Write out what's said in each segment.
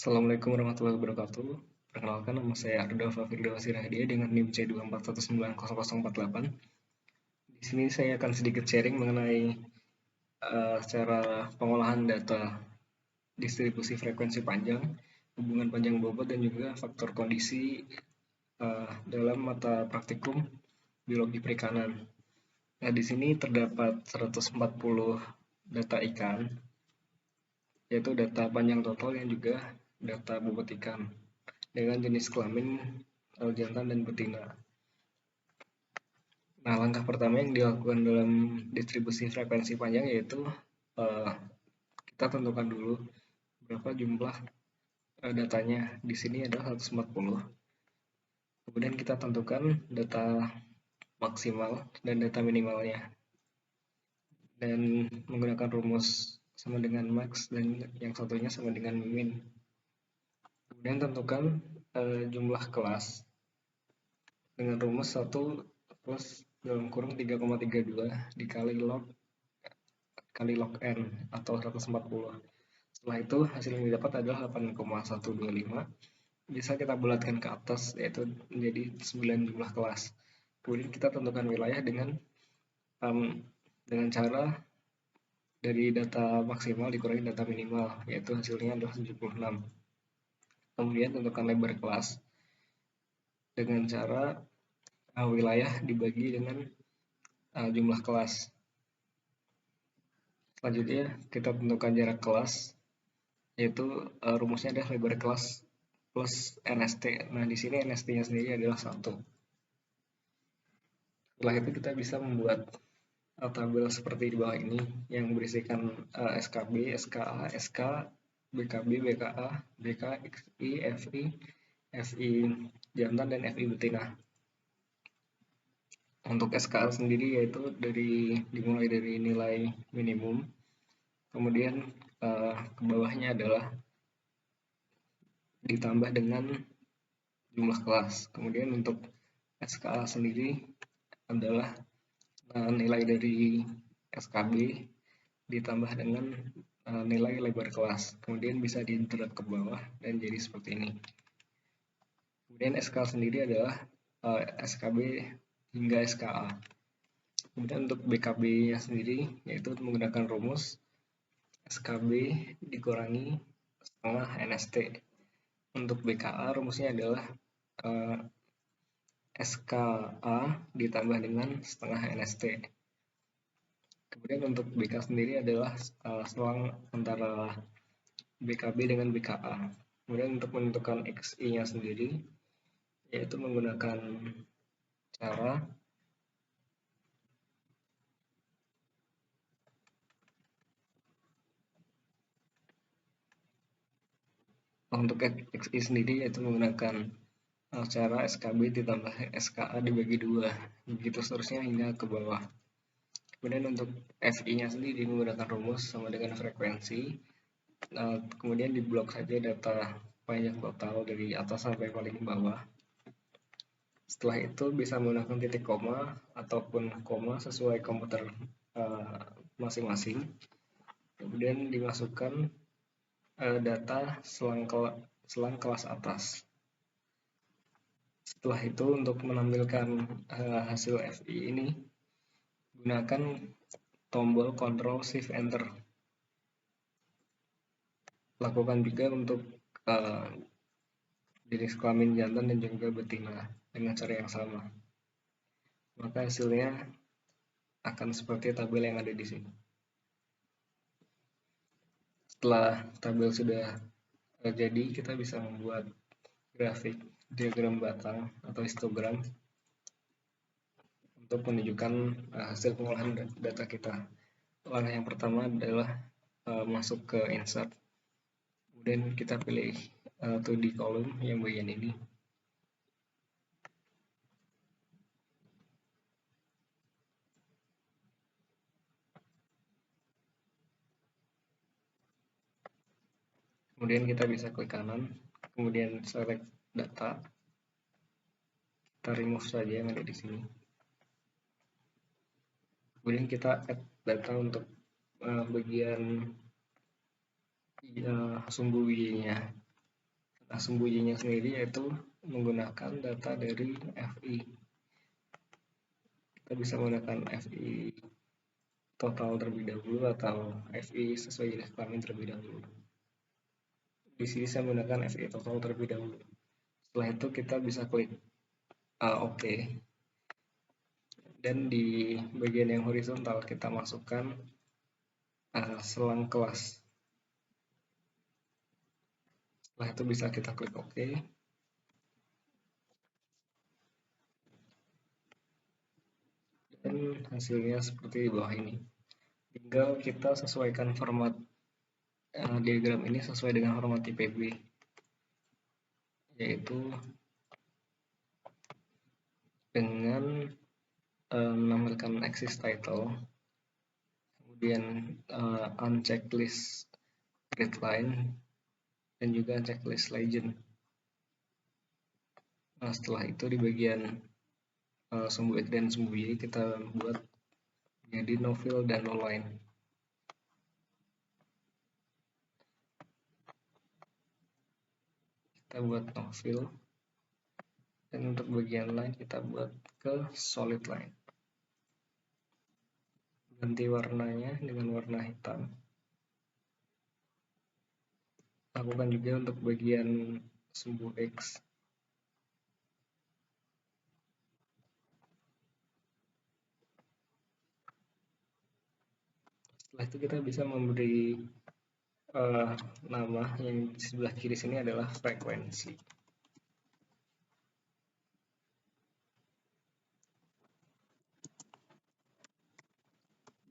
Assalamualaikum warahmatullahi wabarakatuh. Perkenalkan, nama saya Ardalfa Firdausi Rahdia dengan NIM C24190048. Di sini saya akan sedikit sharing mengenai cara pengolahan data distribusi frekuensi panjang, hubungan panjang bobot, dan juga faktor kondisi dalam mata praktikum biologi perikanan. Nah, di sini terdapat 140 data ikan, yaitu data panjang total yang juga data bobot ikan dengan jenis kelamin jantan dan betina. Nah, langkah pertama yang dilakukan dalam distribusi frekuensi panjang yaitu kita tentukan dulu berapa jumlah datanya. Di sini adalah 140. Kemudian kita tentukan data maksimal dan data minimalnya. Dan menggunakan rumus sama dengan max dan yang satunya sama dengan min. Kemudian tentukan jumlah kelas dengan rumus 1 plus dalam kurung 3,32 dikali log n atau 140. Setelah itu hasil yang didapat adalah 8,125. Bisa kita bulatkan ke atas yaitu menjadi 9 jumlah kelas. Kemudian kita tentukan wilayah dengan cara dari data maksimal dikurangi data minimal, yaitu hasilnya adalah 76. Kemudian tentukan lebar kelas dengan cara wilayah dibagi dengan jumlah kelas. Selanjutnya kita tentukan jarak kelas, yaitu rumusnya adalah lebar kelas plus NST. Nah, di sini NST-nya sendiri adalah 1. Setelah itu kita bisa membuat tabel seperti di bawah ini yang berisikan SKB, SKA, SK, BKB, BKA, BK, XI, FI, FI jantan, dan FI betina. Untuk SKA sendiri yaitu dimulai dari nilai minimum, kemudian ke bawahnya adalah ditambah dengan jumlah kelas. Kemudian untuk SKA sendiri adalah nilai dari SKB ditambah dengan nilai lebar kelas. Kemudian bisa diintegrate ke bawah dan jadi seperti ini. Kemudian SK sendiri adalah SKB hingga SKA. Kemudian untuk BKB-nya sendiri yaitu menggunakan rumus SKB dikurangi setengah NST. Untuk BKA rumusnya adalah SKA ditambah dengan setengah NST. Kemudian untuk BK sendiri adalah selang antara BKB dengan BKA. Kemudian untuk menentukan XI-nya sendiri yaitu menggunakan cara untuk XI sendiri yaitu menggunakan cara SKB ditambah SKA dibagi 2, begitu seterusnya hingga ke bawah. Kemudian untuk FI-nya sendiri menggunakan rumus sama dengan frekuensi. Kemudian diblok saja data panjang total dari atas sampai paling bawah. Setelah itu bisa menggunakan titik koma ataupun koma sesuai komputer masing-masing. Kemudian dimasukkan data selang kelas atas. Setelah itu untuk menampilkan hasil FI ini gunakan tombol Ctrl Shift Enter. Lakukan juga untuk jenis kelamin jantan dan juga betina dengan cara yang sama. Maka hasilnya akan seperti tabel yang ada di sini. Setelah tabel sudah jadi, kita bisa membuat grafik diagram batang atau histogram untuk menunjukkan hasil pengolahan data kita. Langkah yang pertama adalah masuk ke insert, kemudian kita pilih 2D column yang bagian ini. Kemudian kita bisa klik kanan, kemudian select data, kita remove saja yang ada di sini. Kemudian kita add data untuk bagian sumbu Y-nya. sembunyinya sendiri yaitu menggunakan data dari FI. Kita bisa menggunakan FI total terlebih dahulu atau FI sesuai jenis kelamin terlebih dahulu. Di sini saya menggunakan FI total terlebih dahulu. Setelah itu kita bisa klik OK. Dan di bagian yang horizontal kita masukkan selang kelas. Setelah itu bisa kita klik OK. Dan hasilnya seperti di bawah ini. Tinggal kita sesuaikan format diagram ini sesuai dengan format IPB, yaitu dengan menampilkan axis title, kemudian uncheck list grid line, dan juga uncheck list legend. Nah, setelah itu di bagian sumbu X dan sumbu Y kita buat menjadi no fill dan no line. Kita buat no fill, dan untuk bagian line kita buat ke solid line. Ganti warnanya dengan warna hitam. Lakukan juga untuk bagian sumbu X. Setelah itu kita bisa memberi nama yang di sebelah kiri sini adalah frekuensi.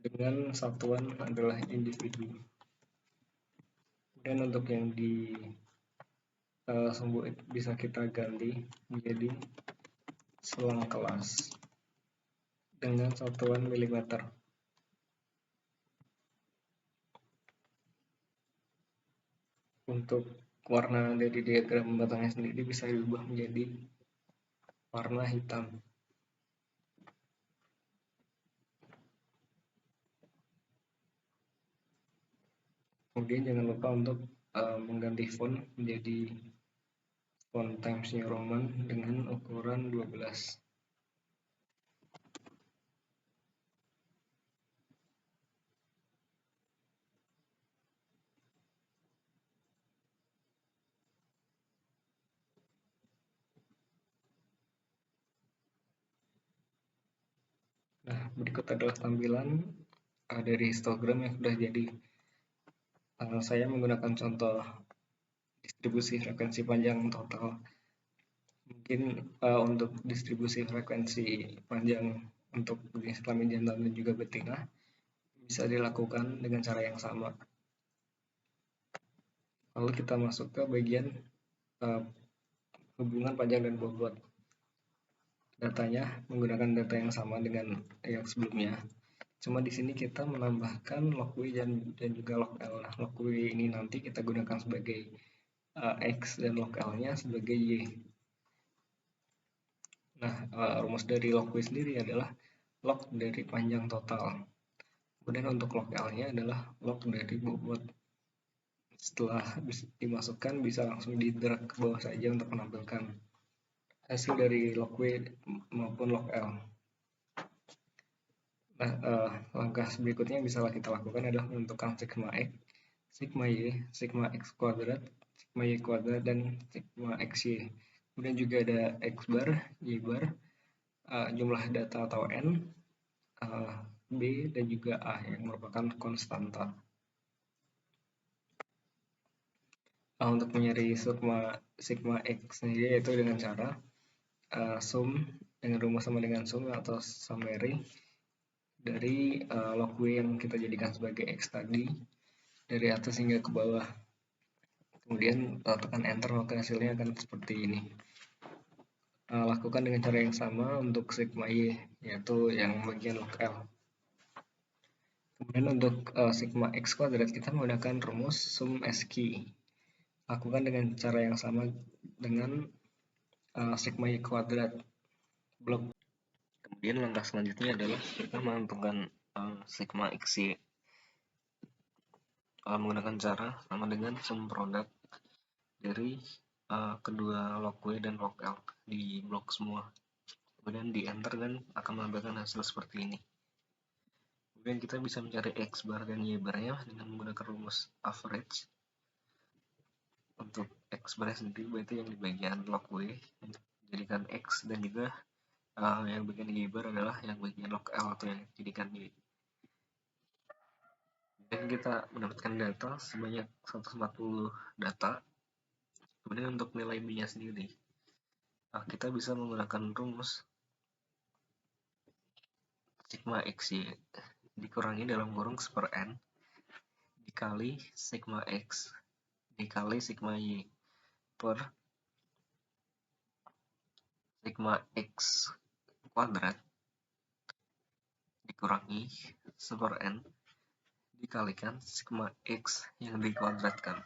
Dengan satuan adalah individu. Dan untuk yang di sumbu X bisa kita ganti menjadi selang kelas dengan satuan milimeter. Untuk warna dari diagram batangnya sendiri bisa diubah menjadi warna hitam. Kemudian jangan lupa untuk mengganti font menjadi font Times New Roman dengan ukuran 12. Nah, berikut adalah tampilan dari histogram yang sudah jadi. Saya menggunakan contoh distribusi frekuensi panjang total. Mungkin untuk distribusi frekuensi panjang untuk jenis kelamin jantan dan juga betina bisa dilakukan dengan cara yang sama. Lalu kita masuk ke bagian hubungan panjang dan bobot. Datanya menggunakan data yang sama dengan yang sebelumnya. Cuma di sini kita menambahkan log W dan juga log L. Nah, log W ini nanti kita gunakan sebagai X dan log L-nya sebagai Y. Nah, rumus dari log W sendiri adalah log dari panjang total. Kemudian untuk log L-nya adalah log dari bobot. Setelah dimasukkan bisa langsung di-drag ke bawah saja untuk menampilkan hasil dari log W maupun log L. Nah, langkah berikutnya yang bisa kita lakukan adalah menentukan sigma X, sigma Y, sigma X kuadrat, sigma Y kuadrat, dan sigma XY. Kemudian juga ada X bar, Y bar, jumlah data atau N, B, dan juga A yang merupakan konstanta. Untuk mencari sigma X sendiri yaitu dengan cara sum dengan rumus sama dengan sum atau summary dari log W yang kita jadikan sebagai X tadi dari atas hingga ke bawah. Kemudian tekan enter maka hasilnya akan seperti ini. Lakukan dengan cara yang sama untuk sigma Y yaitu yang bagian log L. Kemudian untuk sigma X kuadrat kita menggunakan rumus sum SQ. Lakukan dengan cara yang sama dengan sigma Y kuadrat blok. Kemudian langkah selanjutnya adalah kita menentukan sigma XY menggunakan cara sama dengan sum produk dari kedua log W dan log L di blok semua. Kemudian di enter dan akan menampilkan hasil seperti ini. Kemudian kita bisa mencari X bar dan Y barnya dengan menggunakan rumus average. Untuk X bar sendiri berarti yang di bagian log W jadikan X, dan juga yang bagian Y bar adalah yang bagian log L atau yang jadikan Y. Dan kita mendapatkan data sebanyak 140 data. Kemudian untuk nilai B-nya sendiri, kita bisa menggunakan rumus sigma XY dikurangi dalam kurung per N dikali sigma X dikali sigma Y per sigma X kuadrat dikurangi per N dikalikan sigma X yang dikuadratkan.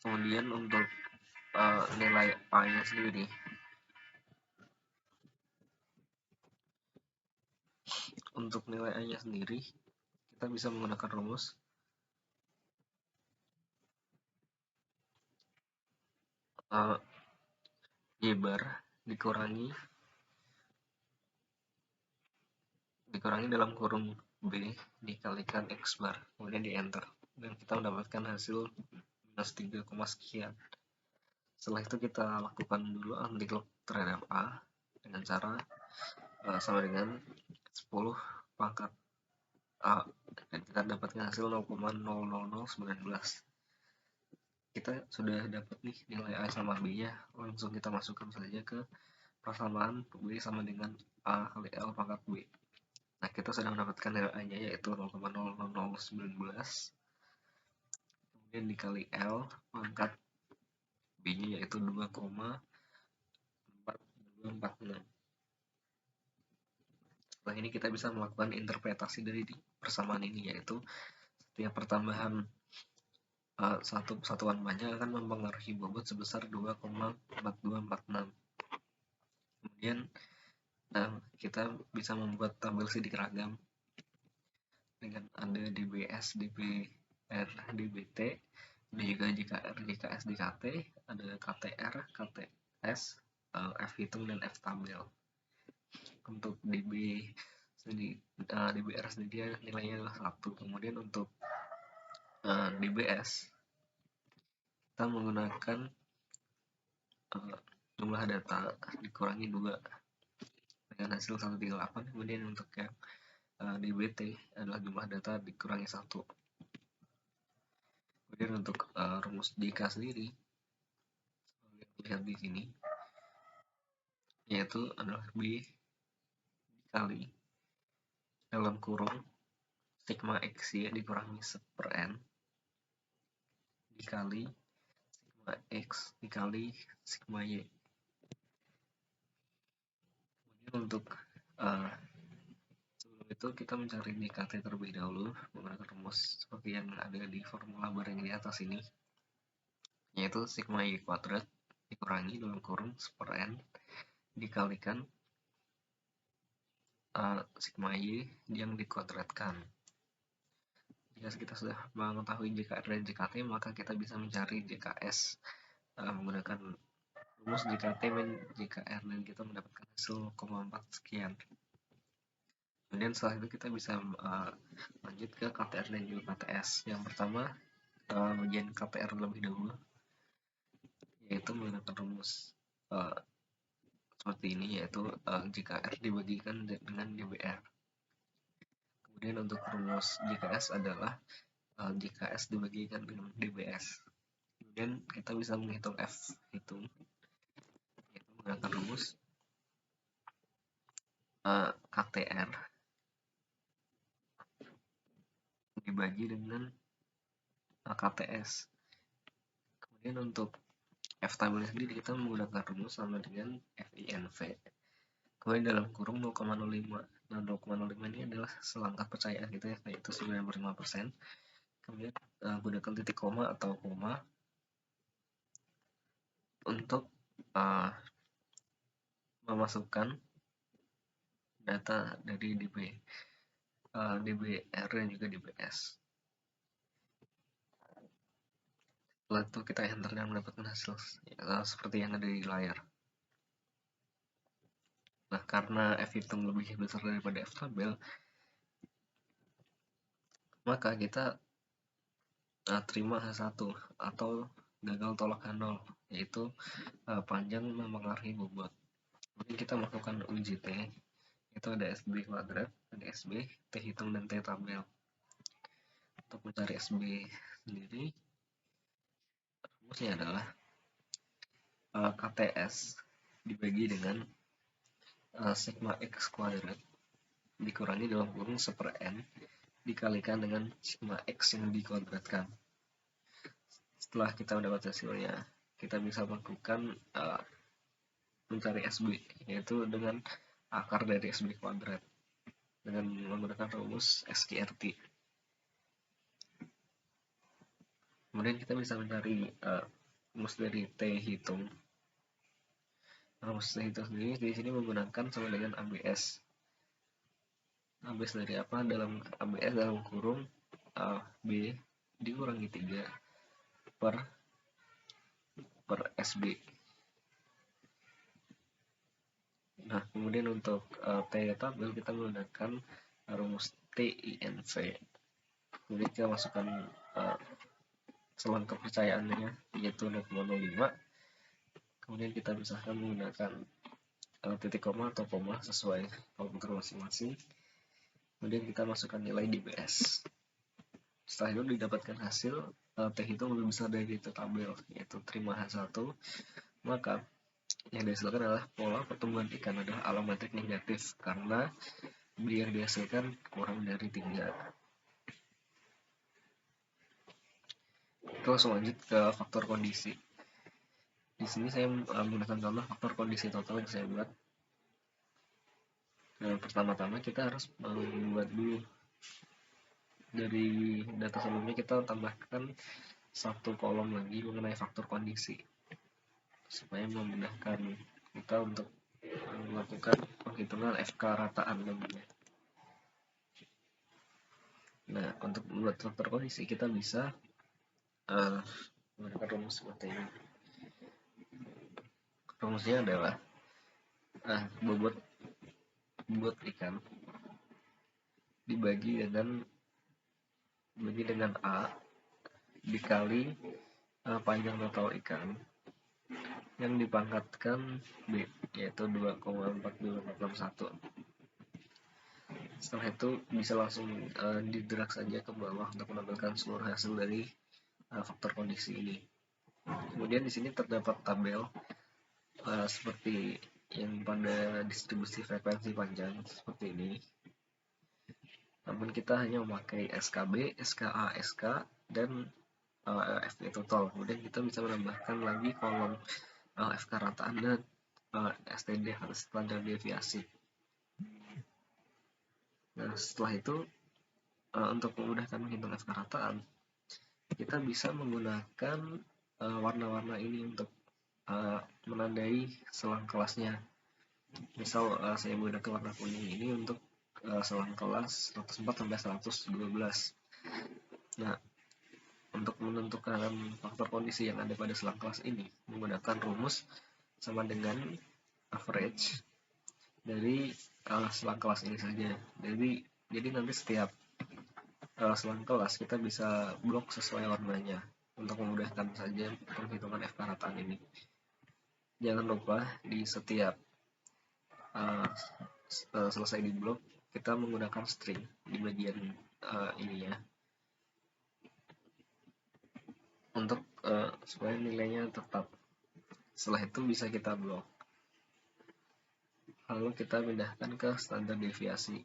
Kemudian untuk nilai A-nya sendiri, kita bisa menggunakan rumus Y bar dikurangi dalam kurung B dikalikan X bar, kemudian di enter, dan kita mendapatkan hasil minus 3, sekian. Setelah itu kita lakukan dulu anti-clock terhadap A dengan cara sama dengan 10 pangkat A, dan kita dapatkan hasil 0,00019. Kita sudah dapat nih nilai A sama B nya, langsung kita masukkan saja ke persamaan B sama dengan A kali L pangkat B. Nah, kita sudah mendapatkan nilai A nya yaitu 0,00019, kemudian dikali L pangkat B nya yaitu 2,4246. Setelah ini kita bisa melakukan interpretasi dari persamaan ini, yaitu setiap pertambahan satu satuan panjang akan mempengaruhi bobot sebesar 2,4246. Kemudian kita bisa membuat tabel sidik ragam dengan ada DBS, DBR, DBT, ada juga JKR, JKS, JKT, ada KTR, KTS, F hitung, dan F tabel. Untuk DBR sendiri nilainya adalah 1. Kemudian untuk DBS kita menggunakan jumlah data dikurangi 2 dengan hasil 138. Kemudian untuk yang DBT adalah jumlah data dikurangi 1. Kemudian untuk rumus JK sendiri lihat di sini, yaitu adalah B dikali dalam kurung sigma X Y dikurangi per N dikali sigma X dikali sigma Y. Kemudian untuk sebelum itu kita mencari DKT terlebih dahulu menggunakan rumus seperti yang ada di formula barang di atas ini, yaitu sigma Y kuadrat dikurangi dalam kurung per N dikalikan sigma Y yang dikuadratkan. Jika kita sudah mengetahui JKR dan JKT, maka kita bisa mencari JKS menggunakan rumus JKT min JKR, dan kita mendapatkan hasil 0,4 sekian. Kemudian setelah itu kita bisa lanjut ke KTR dan juga KTS. Yang pertama bagian KTR lebih dahulu, yaitu menggunakan rumus seperti ini, yaitu JKR dibagikan dengan DBR. Kemudian untuk rumus JKS adalah JKS dibagikan dengan DBS. Kemudian kita bisa menghitung F hitung, yaitu menggunakan rumus KTR dibagi dengan KTS. Kemudian untuk F tabel sendiri kita menggunakan rumus sama dengan FINV. Kemudian dalam kurung 0,05. Nah, 0,05 ini adalah selangkah percayaan kita, yaitu 95%. Kemudian gunakan titik koma atau koma untuk memasukkan data dari DBR dan juga DBS. Setelah itu kita enter dan mendapatkan hasil seperti yang ada di layar. Nah, karena F hitung lebih besar daripada F tabel, maka kita terima H1 atau gagal tolak H0, yaitu panjang mempengaruhi bobot. Kemudian kita melakukan uji T, itu ada SB kuadrat, ada SB, T hitung, dan T tabel. Untuk mencari SB sendiri, rumusnya adalah KTS dibagi dengan sigma X kuadrat dikurangi dalam kurung 1/n dikalikan dengan sigma X yang dikuadratkan. Setelah kita mendapat hasilnya, kita bisa melakukan mencari SB, yaitu dengan akar dari SB kuadrat dengan menggunakan rumus SQRT. Kemudian kita bisa mencari rumus dari T hitung. Rumus T hitung sendiri di sini menggunakan sama dengan ABS. ABS dari apa? Dalam ABS dalam kurung B dikurangi 3 per SB. Nah, kemudian untuk T tabel kita menggunakan rumus TINV. Jadi kita masukkan selang kepercayaannya, yaitu 0,05. Kemudian kita pisahkan menggunakan titik koma atau koma sesuai komputer masing-masing. Kemudian kita masukkan nilai di BS. Setelah itu didapatkan hasil T hitung lebih besar dari T tabel, yaitu terima H1, maka yang dihasilkan adalah pola pertumbuhan ikan adalah alometrik negatif karena yang dihasilkan kurang dari 3. Kita langsung lanjut ke faktor kondisi. Di sini saya menggunakan contoh faktor kondisi total yang saya buat. Nah, pertama-tama kita harus membuat dulu dari data sebelumnya, kita tambahkan satu kolom lagi mengenai faktor kondisi supaya memudahkan kita untuk melakukan penghitungan FK rataan namanya. Nah, untuk membuat faktor kondisi kita bisa menggunakan rumus seperti ini. Rumusnya adalah bobot ikan dibagi dengan A dikali panjang total ikan yang dipangkatkan B, yaitu 2,42461. Setelah itu bisa langsung didrag saja ke bawah untuk menampilkan seluruh hasil dari faktor kondisi ini. Kemudian di sini terdapat tabel seperti yang pada distribusi frekuensi panjang seperti ini. Namun kita hanya memakai SKB, SKA, SK, dan FP total. Kemudian kita bisa menambahkan lagi kolom FK rataan dan STD, standar deviasi. Nah, setelah itu untuk memudahkan menghitung FK rataan, kita bisa menggunakan warna-warna ini untuk menandai selang kelasnya. Misal saya menggunakan warna kuning ini untuk selang kelas 104 sampai 112. Nah, untuk menentukan faktor kondisi yang ada pada selang kelas ini menggunakan rumus sama dengan average dari selang kelas ini saja. Jadi nanti setiap selang kelas kita bisa blok sesuai warnanya untuk memudahkan saja penghitungan FK rataan ini. Jangan lupa di setiap selesai di blok kita menggunakan string di bagian ini ya, untuk supaya nilainya tetap. Setelah itu bisa kita blok, lalu kita pindahkan ke standar deviasi.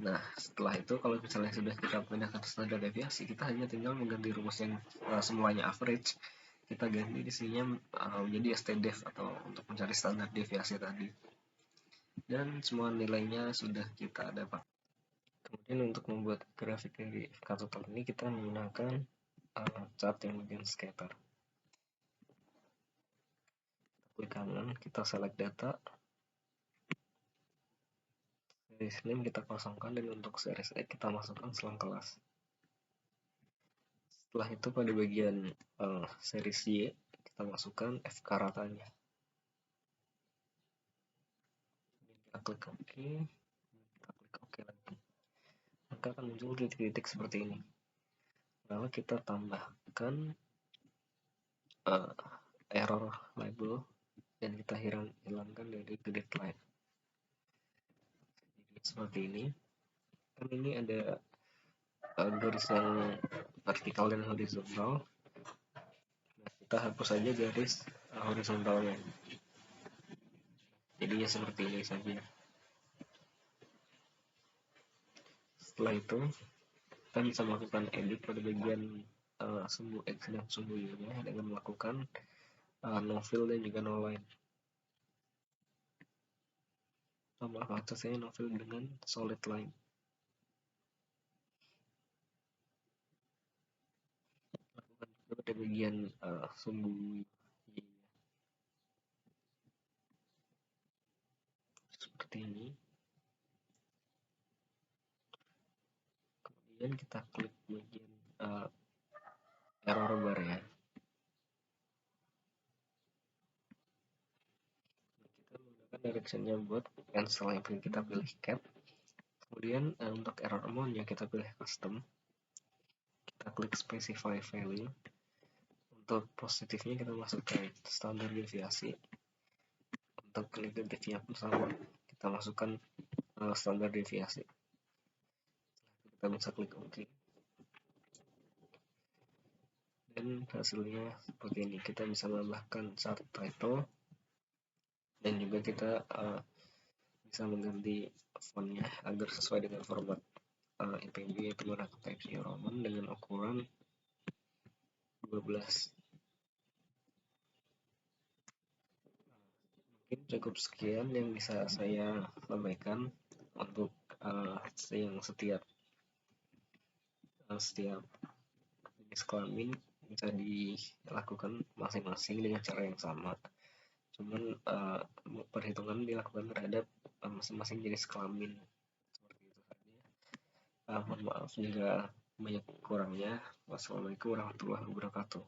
Nah, setelah itu kalau misalnya sudah kita pindahkan ke standar deviasi, kita hanya tinggal mengganti rumus yang semuanya average, kita ganti di sininya menjadi STDEV atau untuk mencari standar deviasi tadi, dan semua nilainya sudah kita dapat. Kemudian untuk membuat grafik dari FK total ini kita menggunakan chart yang bagian scatter. Klik kanan, kita select data, series name kita kosongkan, dan untuk series X kita masukkan selang kelas. Setelah itu pada bagian series Y kita masukkan FK ratanya. Kita klik OK, kita klik OK lagi. Maka akan muncul titik-titik seperti ini. Lalu kita tambahkan error label dan kita hilangkan dari grid line. Jadi seperti ini. Kan ini ada garis yang vertikal dan horizontal. Nah, kita hapus saja garis horizontalnya. Jadi ya seperti ini saja. Setelah itu kita bisa melakukan edit pada bagian sumbu X dan sumbu Y-nya dengan melakukan no fill dan juga no line. Tambah aksesnya no fill dengan solid line. Lakukan juga pada bagian sumbu Y. Seperti ini. Kemudian kita klik bagian error bar ya. Kita menggunakan directionnya buat cancel yang kita pilih cap. Kemudian untuk error amount ya kita pilih custom. Kita klik specify value. Untuk positifnya kita masukkan standar deviasi. Untuk negatifnya pun sama, kita masukkan standar deviasi. Kita bisa klik OK. Dan hasilnya seperti ini. Kita bisa menambahkan chart title dan juga kita bisa mengganti fontnya agar sesuai dengan format IPB, yaitu menggunakan Times New Roman dengan ukuran 12. Mungkin cukup sekian yang bisa saya sampaikan untuk yang setiap jenis kelamin bisa dilakukan masing-masing dengan cara yang sama. Cuman perhitungan dilakukan terhadap masing-masing jenis kelamin. Seperti itu saja. Mohon maaf jika banyak kurangnya. Wassalamualaikum warahmatullahi wabarakatuh.